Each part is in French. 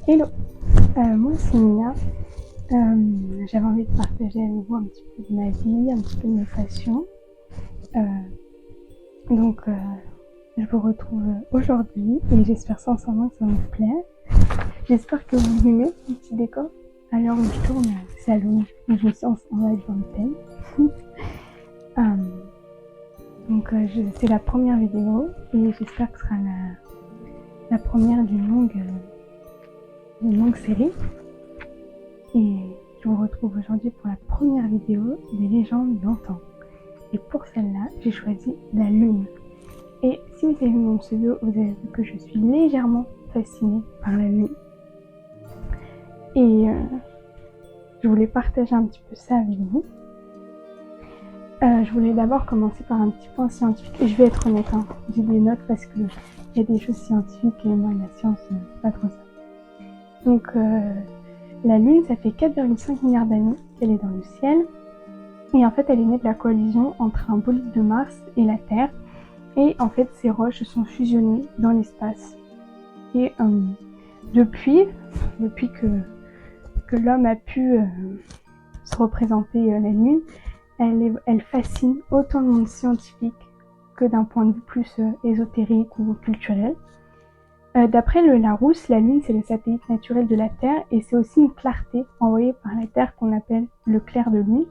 Hello, moi c'est Nina. J'avais envie de partager avec vous un petit peu de ma vie, un petit peu de mes passions. Donc je vous retrouve aujourd'hui et j'espère sincèrement que ça va vous plaire. J'espère que vous aimez mon petit décor. À l'heure où je tourne, c'est à Londres, je suis en live vingtaine. Donc c'est la première vidéo et j'espère que ce sera la première d'une longue série. Et je vous retrouve aujourd'hui pour la première vidéo des légendes d'antan. Et pour celle-là, j'ai choisi la lune. Et si vous avez vu mon pseudo, vous avez vu que je suis légèrement fascinée par la lune. Et je voulais partager un petit peu ça avec vous. Je voulais d'abord commencer par un petit point scientifique. Et je vais être honnête, j'ai des notes parce qu'il y a des choses scientifiques et moi, la science, pas trop ça. Donc, la Lune, ça fait 4,5 milliards d'années qu'elle est dans le ciel. Et en fait, elle est née de la collision entre un bolide de Mars et la Terre. Et en fait, ces roches sont fusionnées dans l'espace. Et depuis que l'homme a pu se représenter la Lune, elle fascine autant le monde scientifique que d'un point de vue plus ésotérique ou culturel. D'après le Larousse, la Lune c'est le satellite naturel de la Terre et c'est aussi une clarté envoyée par la Terre qu'on appelle le clair de lune.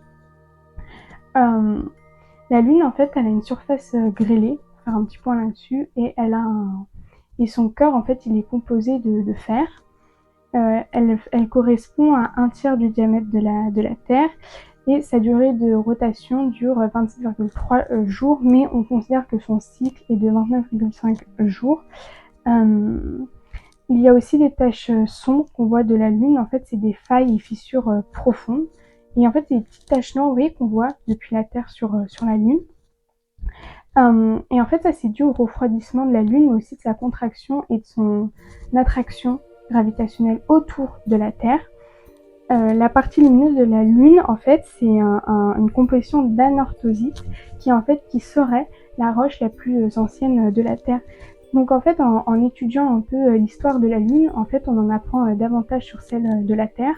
La Lune en fait elle a une surface grêlée, pour faire un petit point là-dessus, et et son cœur en fait il est composé de fer. Elle correspond à 1/3 du diamètre de la Terre et sa durée de rotation dure 27,3 jours, mais on considère que son cycle est de 29,5 jours. Il y a aussi des taches sombres qu'on voit de la Lune. En fait, c'est des failles et fissures profondes. Et en fait, c'est des petites taches noires, vous voyez, qu'on voit depuis la Terre sur la Lune. Et en fait, ça, c'est dû au refroidissement de la Lune, mais aussi de sa contraction et de son attraction gravitationnelle autour de la Terre. La partie lumineuse de la Lune, en fait, c'est une composition d'anorthosite qui serait la roche la plus ancienne de la Terre. Donc en fait, en étudiant un peu l'histoire de la Lune, en fait, on en apprend davantage sur celle de la Terre.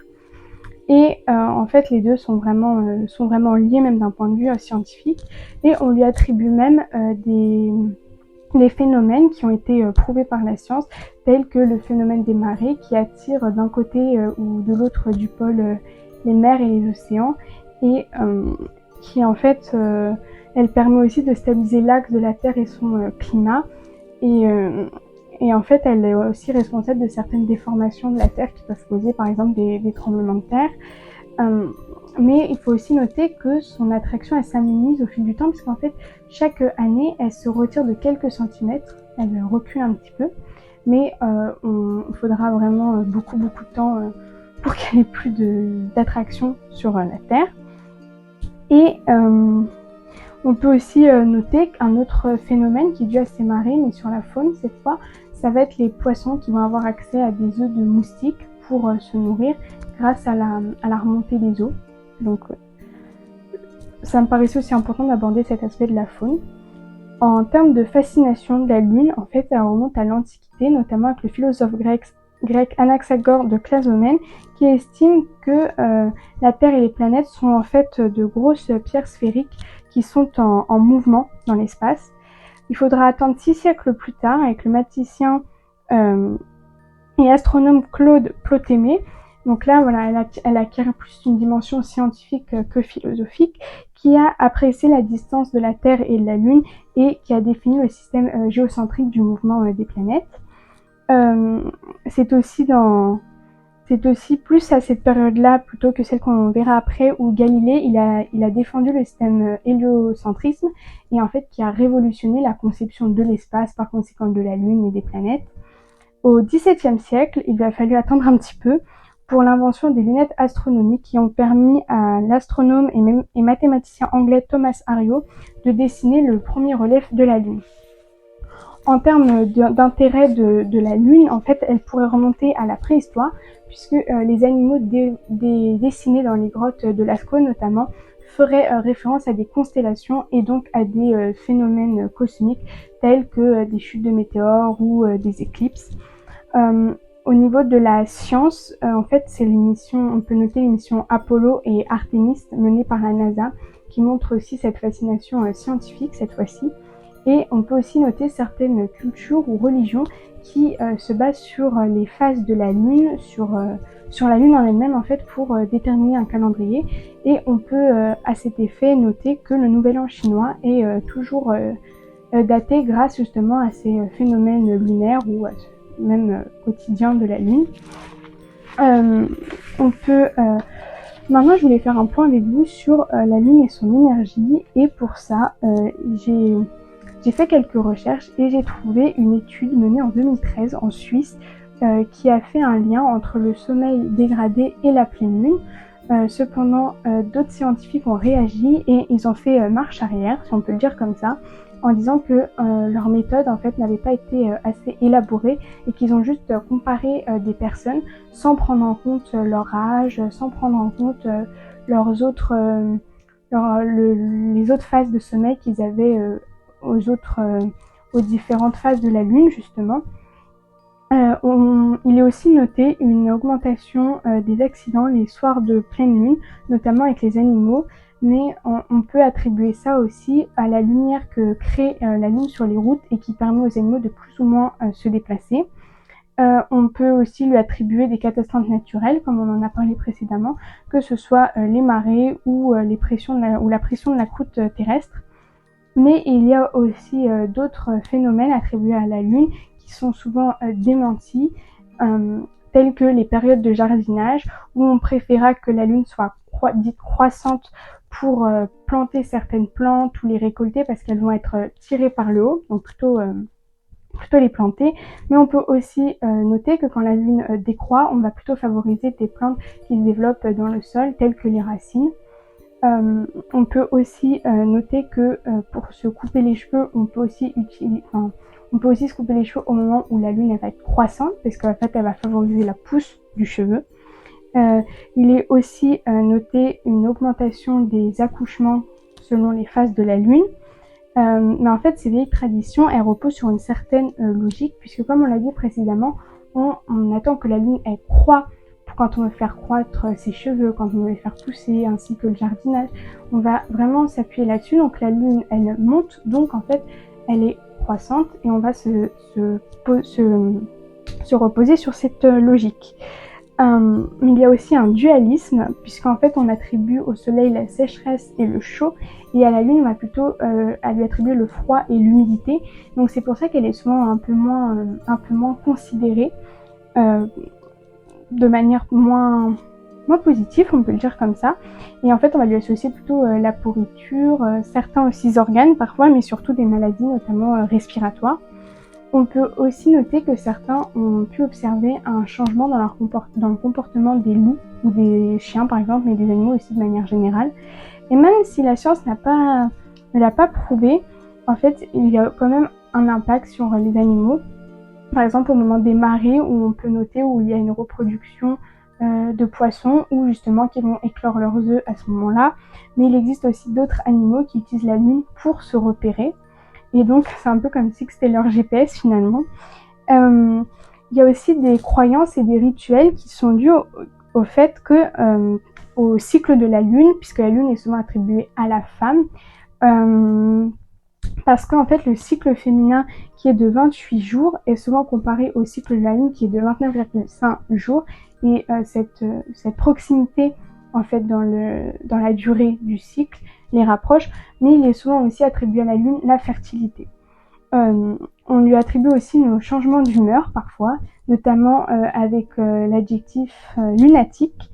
Et en fait, les deux sont vraiment liés, même d'un point de vue scientifique. Et on lui attribue même des phénomènes qui ont été prouvés par la science, tels que le phénomène des marées qui attire d'un côté ou de l'autre du pôle les mers et les océans, et qui en fait, elle permet aussi de stabiliser l'axe de la Terre et son climat. Et en fait, elle est aussi responsable de certaines déformations de la Terre qui peuvent causer par exemple des tremblements de terre. Mais il faut aussi noter que son attraction elle s'amenuise au fil du temps, parce qu'en fait chaque année elle se retire de quelques centimètres, elle recule un petit peu, mais il faudra vraiment beaucoup de temps pour qu'elle ait plus d'attraction sur la Terre. Et on peut aussi noter qu'un autre phénomène qui est dû à ces marées, mais sur la faune cette fois, ça va être les poissons qui vont avoir accès à des œufs de moustiques pour se nourrir grâce à la remontée des eaux. Donc ça me paraissait aussi important d'aborder cet aspect de la faune. En termes de fascination de la Lune, en fait, elle remonte à l'Antiquité, notamment avec le philosophe grec Anaxagore de Clazomène, qui estime que la Terre et les planètes sont en fait de grosses pierres sphériques qui sont en mouvement dans l'espace. Il faudra attendre 6 siècles plus tard, avec le mathématicien et astronome Claude Ptolémée. Donc là, voilà, elle acquiert plus une dimension scientifique que philosophique, qui a apprécié la distance de la Terre et de la Lune et qui a défini le système géocentrique du mouvement des planètes. C'est aussi plus à cette période-là, plutôt que celle qu'on verra après, où Galilée il a défendu le système héliocentrisme et en fait qui a révolutionné la conception de l'espace, par conséquent de la Lune et des planètes. Au XVIIe siècle, il a fallu attendre un petit peu pour l'invention des lunettes astronomiques qui ont permis à l'astronome et mathématicien anglais Thomas Harriot de dessiner le premier relief de la Lune. En termes d'intérêt de la Lune, en fait, elle pourrait remonter à la préhistoire, puisque les animaux dessinés dans les grottes de Lascaux notamment feraient référence à des constellations et donc à des phénomènes cosmiques tels que des chutes de météores ou des éclipses. Au niveau de la science, en fait, c'est on peut noter les missions Apollo et Artemis menées par la NASA, qui montrent aussi cette fascination scientifique cette fois-ci. Et on peut aussi noter certaines cultures ou religions qui se basent sur les phases de la Lune, sur la Lune en elle-même en fait, pour déterminer un calendrier. Et on peut à cet effet noter que le Nouvel An chinois est toujours daté grâce justement à ces phénomènes lunaires ou même quotidiens de la Lune. Maintenant, je voulais faire un point avec vous sur la Lune et son énergie. Et pour ça, j'ai fait quelques recherches et j'ai trouvé une étude menée en 2013 en Suisse qui a fait un lien entre le sommeil dégradé et la pleine lune. Cependant, d'autres scientifiques ont réagi et ils ont fait marche arrière, si on peut le dire comme ça, en disant que leur méthode en fait n'avait pas été assez élaborée et qu'ils ont juste comparé des personnes sans prendre en compte leur âge, sans prendre en compte les autres phases de sommeil qu'ils avaient aux différentes phases de la Lune justement. Il est aussi noté une augmentation des accidents les soirs de pleine lune, notamment avec les animaux, mais on peut attribuer ça aussi à la lumière que crée la lune sur les routes et qui permet aux animaux de plus ou moins se déplacer. On peut aussi lui attribuer des catastrophes naturelles, comme on en a parlé précédemment, que ce soit les marées ou la pression de la croûte terrestre. Mais il y a aussi d'autres phénomènes attribués à la Lune qui sont souvent démentis, tels que les périodes de jardinage, où on préféra que la Lune soit dite croissante pour planter certaines plantes ou les récolter parce qu'elles vont être tirées par le haut, donc plutôt les planter. Mais on peut aussi noter que quand la Lune décroît, on va plutôt favoriser des plantes qui se développent dans le sol, telles que les racines. On peut aussi noter que pour se couper les cheveux, on peut aussi se couper les cheveux au moment où la lune elle va être croissante, parce qu'en fait elle va favoriser la pousse du cheveu. Il est aussi noté une augmentation des accouchements selon les phases de la lune. Mais en fait, ces vieilles traditions, elles reposent sur une certaine logique, puisque comme on l'a dit précédemment, on attend que la lune elle croît quand on veut faire croître ses cheveux, quand on veut les faire pousser, ainsi que le jardinage. On va vraiment s'appuyer là-dessus. Donc la lune, elle monte, donc en fait, elle est croissante et on va se reposer sur cette logique. Il y a aussi un dualisme, puisqu'en fait, on attribue au soleil la sécheresse et le chaud, et à la lune, on va plutôt lui attribuer le froid et l'humidité. Donc c'est pour ça qu'elle est souvent un peu moins considérée. De manière moins positive, on peut le dire comme ça. Et en fait, on va lui associer plutôt la pourriture, certains aussi organes parfois, mais surtout des maladies, notamment respiratoires. On peut aussi noter que certains ont pu observer un changement dans le comportement des loups ou des chiens, par exemple, mais des animaux aussi de manière générale. Et même si la science ne l'a pas prouvé, en fait, il y a quand même un impact sur les animaux. Par exemple, au moment des marées, où on peut noter où il y a une reproduction de poissons, ou justement qui vont éclore leurs œufs à ce moment-là. Mais il existe aussi d'autres animaux qui utilisent la lune pour se repérer. Et donc, c'est un peu comme si c'était leur GPS finalement. Il y a aussi des croyances et des rituels qui sont dus au fait que, au cycle de la lune, puisque la lune est souvent attribuée à la femme, parce qu'en fait, le cycle féminin qui est de 28 jours est souvent comparé au cycle de la lune qui est de 29,5 jours. Et cette proximité, en fait, dans la durée du cycle les rapproche, mais il est souvent aussi attribué à la lune la fertilité. On lui attribue aussi nos changements d'humeur parfois, notamment avec l'adjectif lunatique.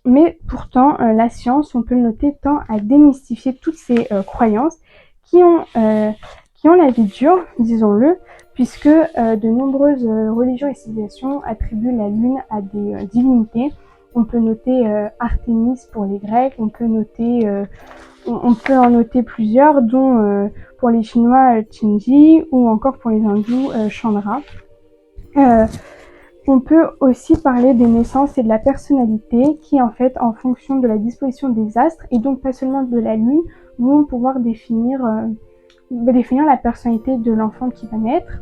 Mais pourtant, la science, on peut le noter, tend à démystifier toutes ces croyances qui ont la vie dure, disons-le, puisque de nombreuses religions et civilisations attribuent la lune à des divinités. On peut noter Artémis pour les Grecs, on peut en noter plusieurs, dont pour les Chinois Chenji ou encore pour les Hindous Chandra. On peut aussi parler des naissances et de la personnalité qui, en fait, en fonction de la disposition des astres et donc pas seulement de la lune, vont pouvoir définir la personnalité de l'enfant qui va naître.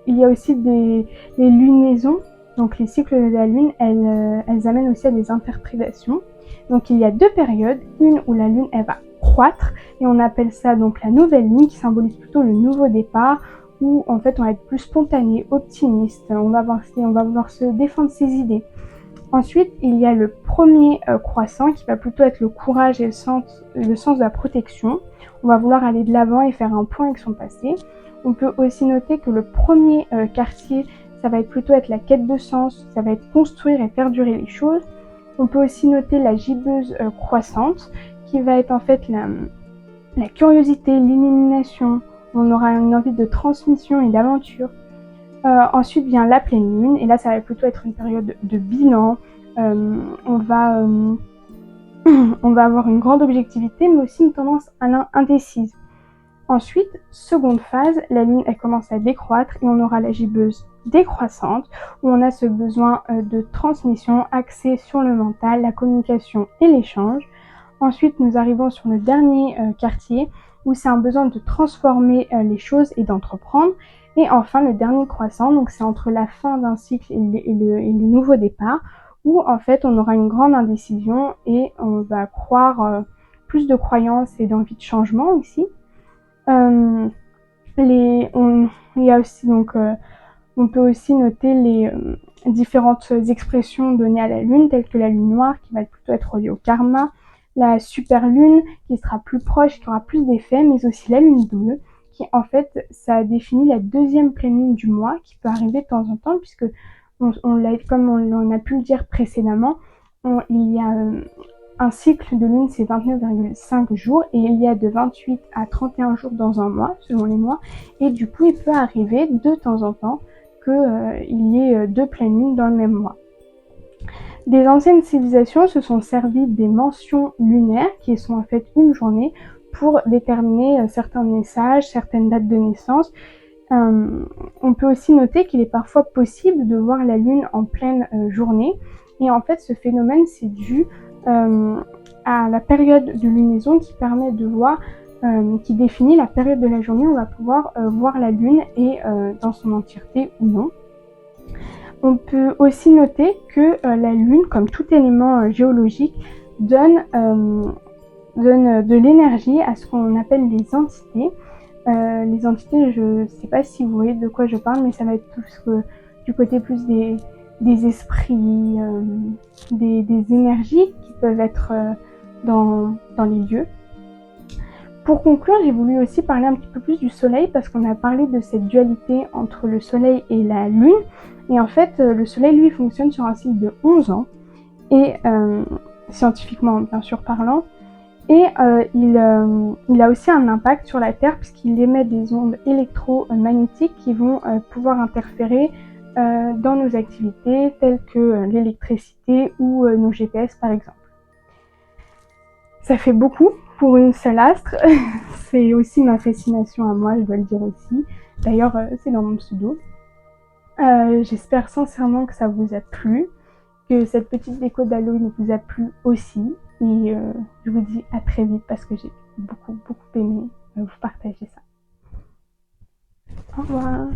il y a aussi les lunaisons, donc les cycles de la lune, elles amènent aussi à des interprétations. Donc il y a deux périodes, une où la lune elle va croître et on appelle ça donc la nouvelle lune qui symbolise plutôt le nouveau départ, où en fait on va être plus spontané, optimiste, on va vouloir se défendre ses idées. Ensuite, il y a le premier croissant qui va plutôt être le courage et le sens de la protection. On va vouloir aller de l'avant et faire un point avec son passé. On peut aussi noter que le premier quartier, ça va plutôt être la quête de sens, ça va être construire et faire durer les choses. On peut aussi noter la gibbeuse croissante qui va être en fait la curiosité, l'illumination. On aura une envie de transmission et d'aventure. Ensuite vient la pleine lune, et là ça va plutôt être une période de bilan. On va avoir une grande objectivité, mais aussi une tendance indécise. Ensuite, seconde phase, la lune elle commence à décroître et on aura la gibbeuse décroissante, où on a ce besoin de transmission axé sur le mental, la communication et l'échange. Ensuite, nous arrivons sur le dernier quartier, où c'est un besoin de transformer les choses et d'entreprendre. Et enfin, le dernier croissant, donc c'est entre la fin d'un cycle et le nouveau départ, où en fait on aura une grande indécision et on va croire plus de croyances et d'envie de changement aussi. Il y a aussi donc on peut aussi noter les différentes expressions données à la lune, telles que la lune noire qui va plutôt être reliée au karma, la super lune qui sera plus proche, qui aura plus d'effets, mais aussi la lune bleue qui en fait ça définit la deuxième pleine lune du mois qui peut arriver de temps en temps, puisque comme on a pu le dire précédemment, il y a un cycle de lune, c'est 29,5 jours, et il y a de 28 à 31 jours dans un mois, selon les mois, et du coup il peut arriver de temps en temps qu'il y ait deux pleines lunes dans le même mois. Des anciennes civilisations se sont servies des mentions lunaires, qui sont en fait une journée, pour déterminer certains messages, certaines dates de naissance. On peut aussi noter qu'il est parfois possible de voir la lune en pleine journée, et en fait ce phénomène c'est dû à la période de lunaison qui permet de voir, qui définit la période de la journée où on va pouvoir voir la lune et dans son entièreté ou non. On peut aussi noter que la lune, comme tout élément géologique, donne de l'énergie à ce qu'on appelle les entités. Les entités, je ne sais pas si vous voyez de quoi je parle, mais ça va être plus du côté plus des esprits, des énergies qui peuvent être dans les lieux. Pour conclure, j'ai voulu aussi parler un petit peu plus du soleil, parce qu'on a parlé de cette dualité entre le soleil et la lune. Et en fait, le soleil, lui, fonctionne sur un cycle de 11 ans, et scientifiquement bien sûr parlant. Et il a aussi un impact sur la Terre, puisqu'il émet des ondes électromagnétiques qui vont pouvoir interférer dans nos activités, telles que l'électricité ou nos GPS par exemple. Ça fait beaucoup pour une seule astre. C'est aussi ma fascination à moi, je dois le dire aussi. D'ailleurs, c'est dans mon pseudo. J'espère sincèrement que ça vous a plu, que cette petite déco d'Halloween vous a plu aussi. Et je vous dis à très vite, parce que j'ai beaucoup aimé vous partager ça. Au revoir.